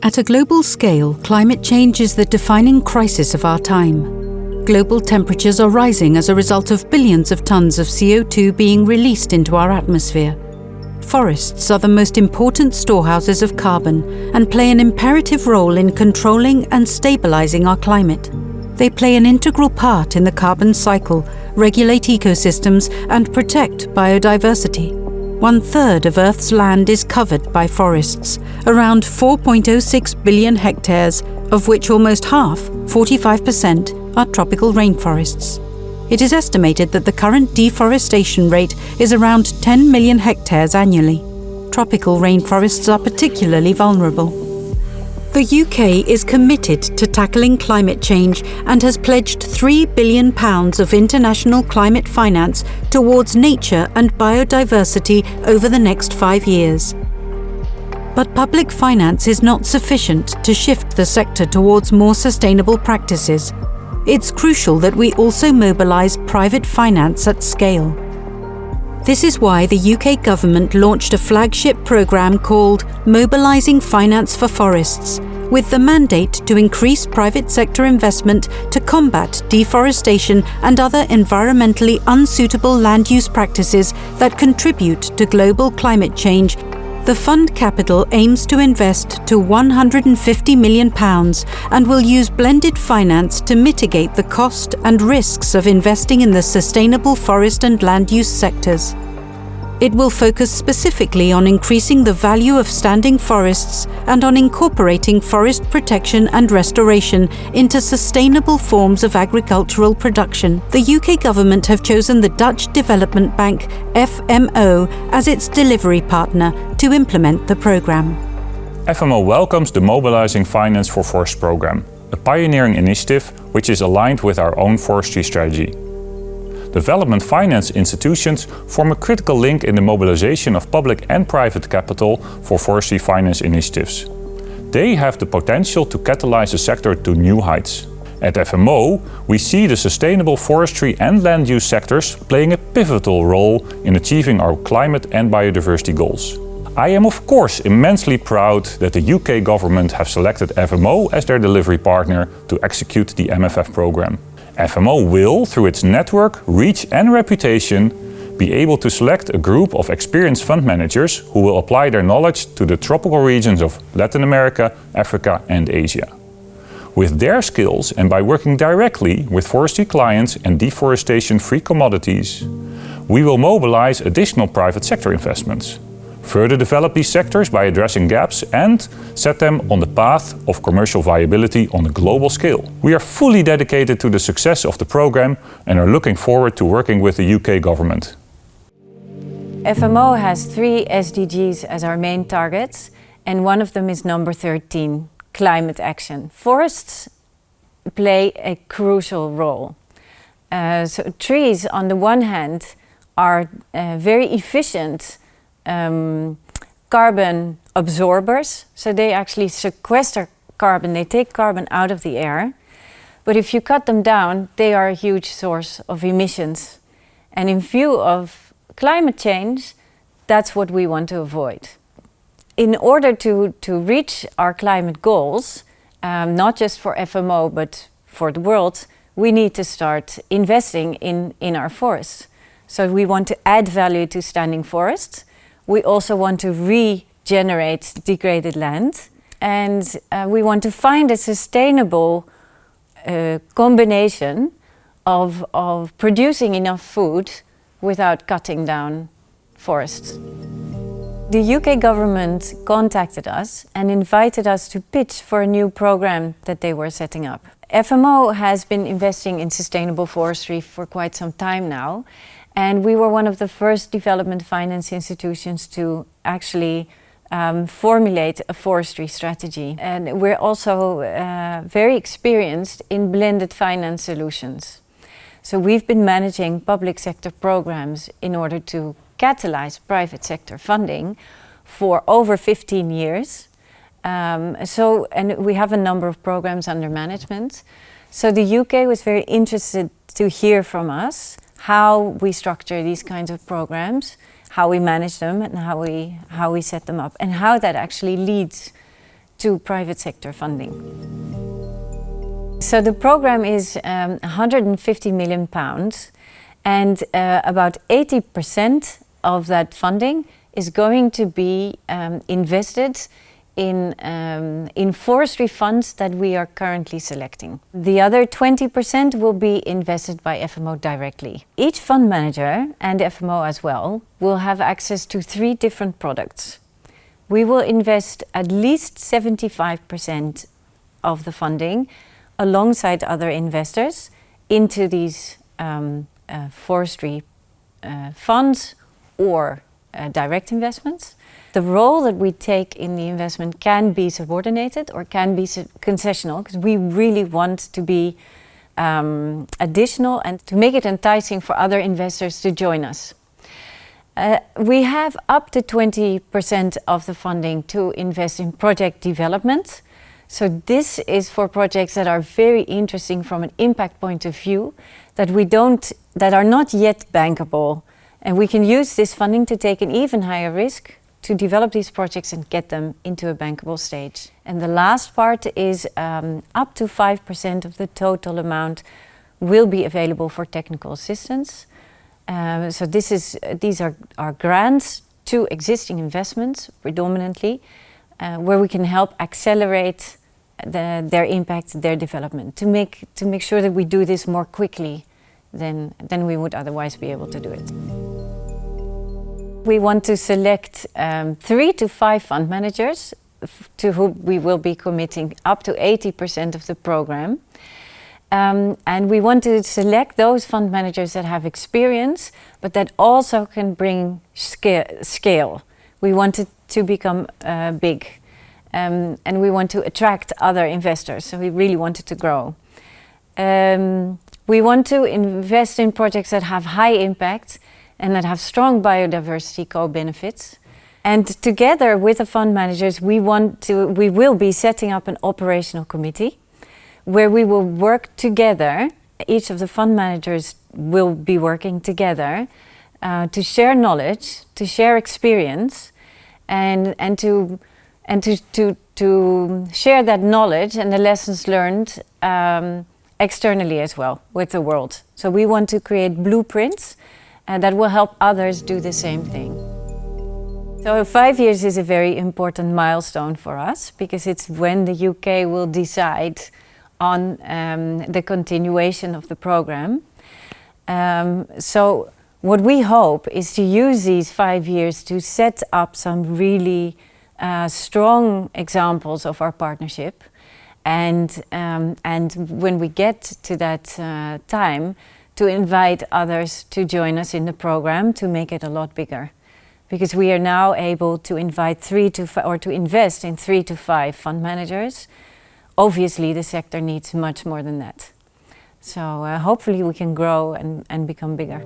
At a global scale, climate change is the defining crisis of our time. Global temperatures are rising as a result of billions of tons of CO2 being released into our atmosphere. Forests are the most important storehouses of carbon and play an imperative role in controlling and stabilizing our climate. They play an integral part in the carbon cycle, regulate ecosystems, and protect biodiversity. 1/3 of Earth's land is covered by forests, around 4.06 billion hectares, of which almost half, 45%, are tropical rainforests. It is estimated that the current deforestation rate is around 10 million hectares annually. Tropical rainforests are particularly vulnerable. The UK is committed to tackling climate change and has pledged £3 billion of international climate finance towards nature and biodiversity over the next 5 years. But public finance is not sufficient to shift the sector towards more sustainable practices. It's crucial that we also mobilise private finance at scale. This is why the UK government launched a flagship programme called Mobilising Finance for Forests, with the mandate to increase private sector investment to combat deforestation and other environmentally unsuitable land use practices that contribute to global climate change. The fund capital aims to invest to £150 million and will use blended finance to mitigate the cost and risks of investing in the sustainable forest and land use sectors. It will focus specifically on increasing the value of standing forests and on incorporating forest protection and restoration into sustainable forms of agricultural production. The UK government have chosen the Dutch development bank FMO as its delivery partner to implement the programme. FMO welcomes the Mobilising Finance for Forests programme, a pioneering initiative which is aligned with our own forestry strategy. Development finance institutions form a critical link in the mobilization of public and private capital for forestry finance initiatives. They have the potential to catalyze the sector to new heights. At FMO, we see the sustainable forestry and land use sectors playing a pivotal role in achieving our climate and biodiversity goals. I am of course immensely proud that the UK government have selected FMO as their delivery partner to execute the MFF programme. FMO will, through its network, reach and reputation, be able to select a group of experienced fund managers who will apply their knowledge to the tropical regions of Latin America, Africa and Asia. With their skills and by working directly with forestry clients and deforestation-free commodities, we will mobilize additional private sector investments, further develop these sectors by addressing gaps and set them on the path of commercial viability on a global scale. We are fully dedicated to the success of the programme and are looking forward to working with the UK government. FMO has 3 SDGs as our main targets, and one of them is number 13, climate action. Forests play a crucial role. So trees, on the one hand, are very efficient carbon absorbers, so they actually sequester carbon, they take carbon out of the air. But if you cut them down, they are a huge source of emissions. And in view of climate change, that's what we want to avoid. In order to reach our climate goals, not just for FMO but for the world, we need to start investing in our forests. So we want to add value to standing forests. We also want to regenerate degraded land, and we want to find a sustainable combination of producing enough food without cutting down forests. The UK government contacted us and invited us to pitch for a new program that they were setting up. FMO has been investing in sustainable forestry for quite some time now. And we were one of the first development finance institutions to actually formulate a forestry strategy. And we're also very experienced in blended finance solutions. So we've been managing public sector programs in order to catalyze private sector funding for over 15 years. And we have a number of programs under management. So the UK was very interested to hear from us how we structure these kinds of programs, how we manage them and how we set them up, and how that actually leads to private sector funding. So the program is £150 million, and about 80% of that funding is going to be invested in forestry funds that we are currently selecting. The other 20% will be invested by FMO directly. Each fund manager, and FMO as well, will have access to 3 different products. We will invest at least 75% of the funding alongside other investors into these forestry funds or direct investments. The role that we take in the investment can be subordinated or can be concessional, because we really want to be additional and to make it enticing for other investors to join us. We have up to 20% of the funding to invest in project development. So this is for projects that are very interesting from an impact point of view, that are not yet bankable. And we can use this funding to take an even higher risk to develop these projects and get them into a bankable stage. And the last part is up to 5% of the total amount will be available for technical assistance. So these are grants to existing investments predominantly, where we can help accelerate their impact, their development, to make sure that we do this more quickly than we would otherwise be able to do it. We want to select 3 to 5 fund managers to whom we will be committing up to 80% of the program. And we want to select those fund managers that have experience, but that also can bring scale. We want it to become big. And we want to attract other investors, so we really want it to grow. We want to invest in projects that have high impact and that have strong biodiversity co-benefits. And together with the fund managers, we will be setting up an operational committee where we will work together. Each of the fund managers will be working together to share knowledge, to share experience, and to share that knowledge and the lessons learned externally as well with the world. So we want to create blueprints that will help others do the same thing. So 5 years is a very important milestone for us, because it's when the UK will decide on the continuation of the program. So what we hope is to use these 5 years to set up some really strong examples of our partnership, and when we get to that time, to invite others to join us in the program to make it a lot bigger, because we are now able to invite to invest in 3 to 5 fund managers. Obviously, the sector needs much more than that. So hopefully we can grow and become bigger.